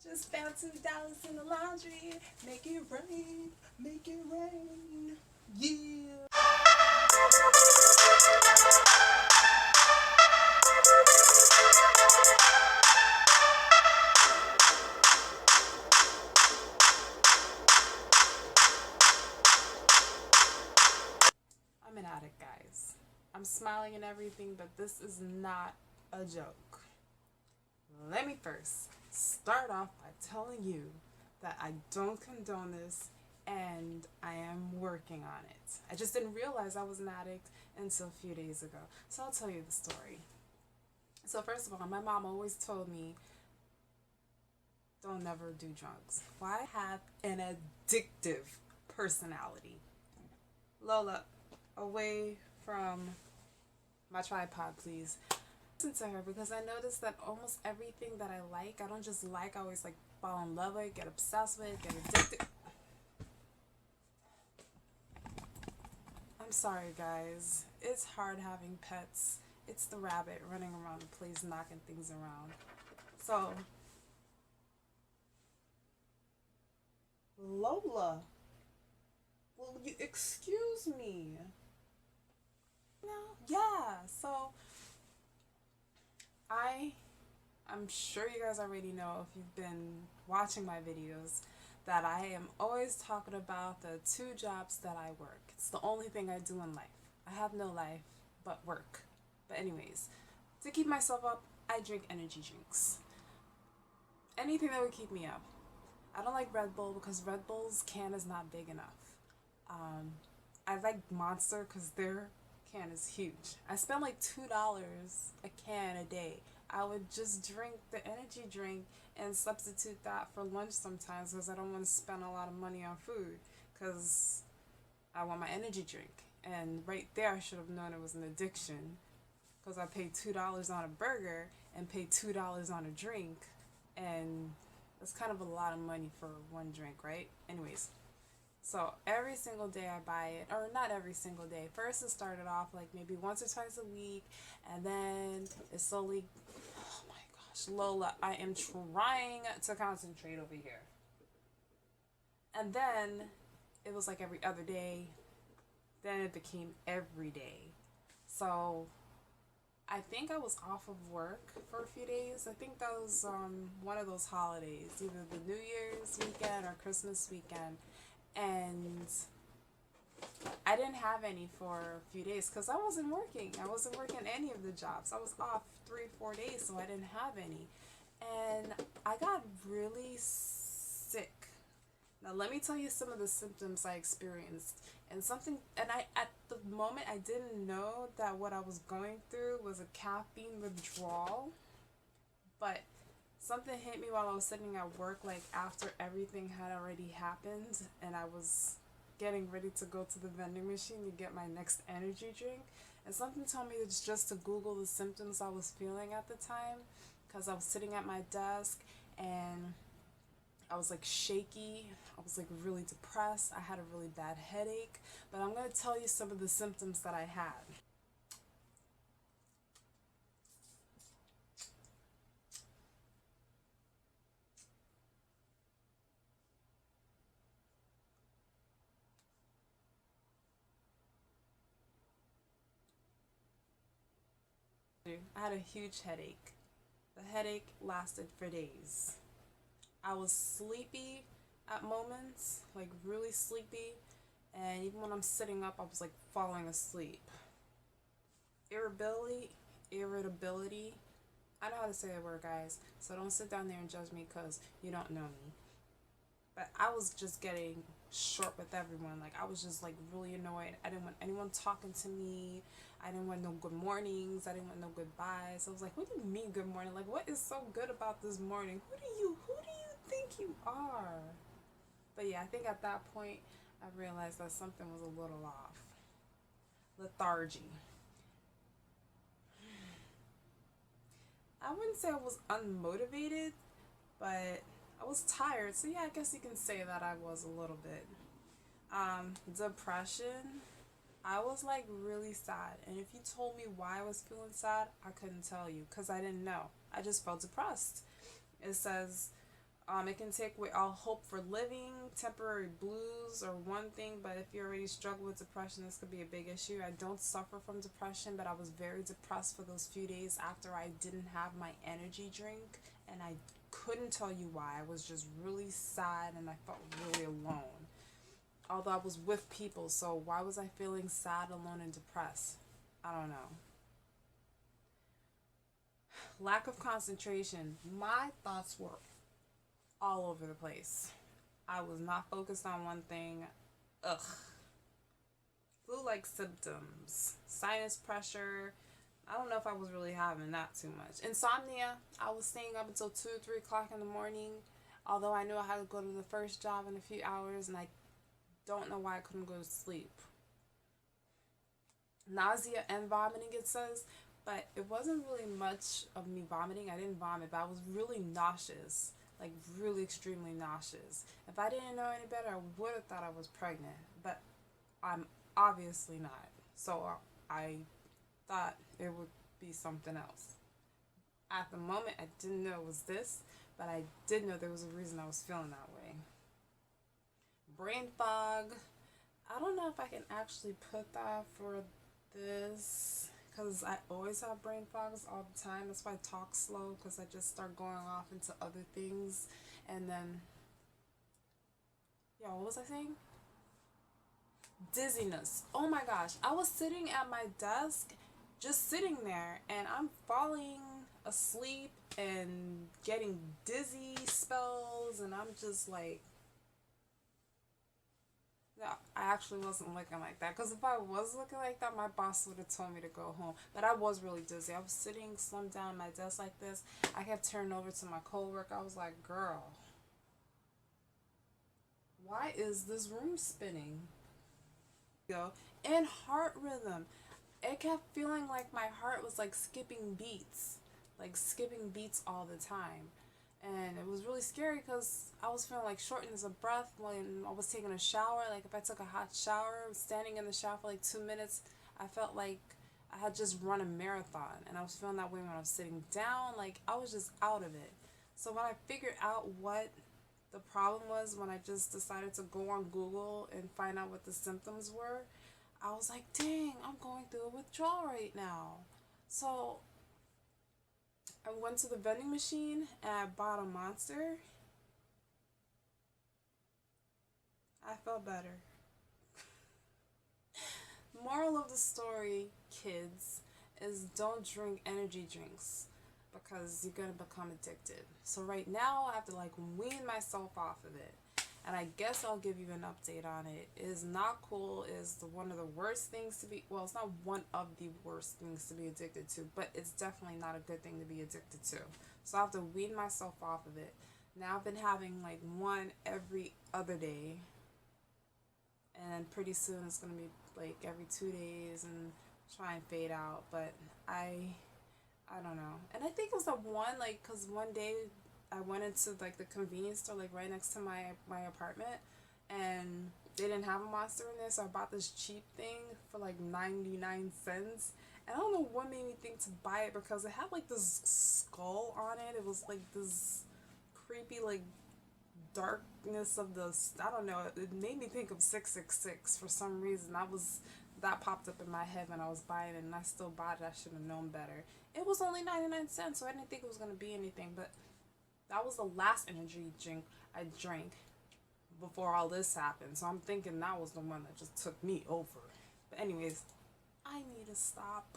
Just found $2 in the laundry. Make it rain, make it rain. Yeah. I'm an addict, guys. I'm smiling and everything, but this is not a joke. Let me first start off by telling you that I don't condone this and I am working on it. I just didn't realize I was an addict until a few days ago. So I'll tell you the story. So, first of all, my mom always told me don't never do drugs. Why? I have an addictive personality. Lola, away from my tripod, please. Listen to her because I noticed that almost everything that I like, I don't just like, I always like fall in love with, get obsessed with, get addicted. I'm sorry, guys. It's hard having pets. It's the rabbit running around the place, knocking things around. So, Lola, will you excuse me? No? Yeah, so I I'm sure you guys already know if you've been watching my videos that I am always talking about the two jobs that I work. It's the only thing I do in life. I have no life but work. But anyways, to keep myself up, I drink energy drinks. Anything that would keep me up. I don't like Red Bull because Red Bull's can is not big enough. Um, I like Monster because their can is huge. I spend like $2 a can a day. I would just drink the energy drink and substitute that for lunch sometimes because I don't want to spend a lot of money on food because I want my energy drink. And right there, I should have known it was an addiction because I paid $2 on a burger and paid $2 on a drink, and that's kind of a lot of money for one drink, right? Anyways, so every single day I buy it, or not every single day. First it started off like maybe once or twice a week, and then it slowly. Oh my gosh, Lola, I am trying to concentrate over here. And then it was like every other day. Then it became every day. So I think I was off of work for a few days. I think that was one of those holidays, either the New Year's weekend or Christmas weekend. And I didn't have any for a few days because I wasn't working. I wasn't working any of the jobs. I was off 3 4 days, so I didn't have any. And I got really sick. Now let me tell you some of the symptoms I experienced. And I at the moment I didn't know that what I was going through was a caffeine withdrawal, but something hit me while I was sitting at work, like after everything had already happened and I was getting ready to go to the vending machine to get my next energy drink. And something told me just to Google the symptoms I was feeling at the time because I was sitting at my desk and I was like shaky. I was like really depressed. I had a really bad headache. But I'm going to tell you some of the symptoms that I had. I had a huge headache. The headache lasted for days. I was sleepy at moments, like really sleepy, and even when I'm sitting up, I was like falling asleep. Irritability, irritability. I know how to say the word, guys, so don't sit down there and judge me because you don't know me. But I was just getting short with everyone. Like I was just like really annoyed. I didn't want anyone talking to me. I didn't want no good mornings. I didn't want no goodbyes. I was like, what do you mean good morning? Like what is so good about this morning? Who do you think you are? But yeah, I think at that point I realized that something was a little off. Lethargy. I wouldn't say I was unmotivated, but I was tired. So yeah, I guess you can say that I was a little bit. Depression. I was like really sad, and if you told me why I was feeling sad, I couldn't tell you because I didn't know. I just felt depressed. It says It can take away all hope for living, temporary blues, or one thing. But if you already struggle with depression, this could be a big issue. I don't suffer from depression, but I was very depressed for those few days after I didn't have my energy drink, and I couldn't tell you why. I was just really sad and I felt really alone. Although I was with people, so why was I feeling sad, alone, and depressed? I don't know. Lack of concentration. My thoughts were all over the place. I was not focused on one thing. Ugh. Flu-like symptoms, sinus pressure. I don't know if I was really having that too much. Insomnia. I was staying up until 2, 3 o'clock in the morning. Although I knew I had to go to the first job in a few hours, and I don't know why I couldn't go to sleep. Nausea and vomiting, it says, but it wasn't really much of me vomiting. I didn't vomit, but I was really nauseous, like really extremely nauseous. If I didn't know any better, I would have thought I was pregnant, but I'm obviously not. So I thought it would be something else. At the moment, I didn't know it was this, but I did know there was a reason I was feeling that way. Brain fog. I don't know if I can actually put that for this because I always have brain fogs all the time. That's why I talk slow because I just start going off into other things. And then, yeah, what was I saying? Dizziness. Oh my gosh. I was sitting at my desk, just sitting there, and I'm falling asleep and getting dizzy spells, and I'm just like, no, I actually wasn't looking like that. Because if I was looking like that, my boss would have told me to go home. But I was really dizzy. I was sitting slumped down at my desk like this. I kept turning over to my coworker. I was like, girl, why is this room spinning? Go. And heart rhythm. It kept feeling like my heart was like skipping beats. Like skipping beats all the time. And it was really scary because I was feeling like shortness of breath when I was taking a shower. Like if I took a hot shower, standing in the shower for like 2 minutes, I felt like I had just run a marathon, and I was feeling that way when I was sitting down. Like I was just out of it. So when I figured out what the problem was, when I just decided to go on Google and find out what the symptoms were, I was like, dang, I'm going through a withdrawal right now. So I went to the vending machine and I bought a monster. I felt better. Moral of the story, kids, is don't drink energy drinks because you're gonna become addicted. So right now I have to like wean myself off of it. And I guess I'll give you an update on it. It is not cool. It is one of the worst things to be, well, it's not one of the worst things to be addicted to, but it's definitely not a good thing to be addicted to. So I have to wean myself off of it. Now I've been having like one every other day, and pretty soon it's gonna be like every 2 days and try and fade out. But I don't know. And I think it was the one like because one day I went into like the convenience store like right next to my apartment, and they didn't have a monster in there, so I bought this cheap thing for like 99 cents. And I don't know what made me think to buy it because it had like this skull on it. It was like this creepy like darkness of the, I don't know, it made me think of 666 for some reason. That popped up in my head when I was buying it, and I still bought it. I should have known better. It was only 99 cents, so I didn't think it was going to be anything. But that was the last energy drink I drank before all this happened, so I'm thinking that was the one that just took me over. But anyways, I need to stop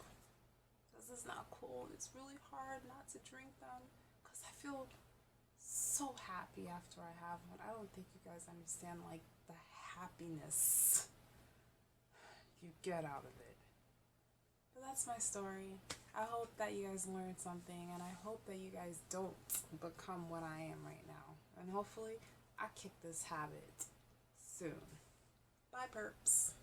because it's not cool. It's really hard not to drink them because I feel so happy after I have one. I don't think you guys understand like the happiness you get out of it. But that's my story. I hope that you guys learned something, and I hope that you guys don't become what I am right now. And hopefully, I kick this habit soon. Bye, perps.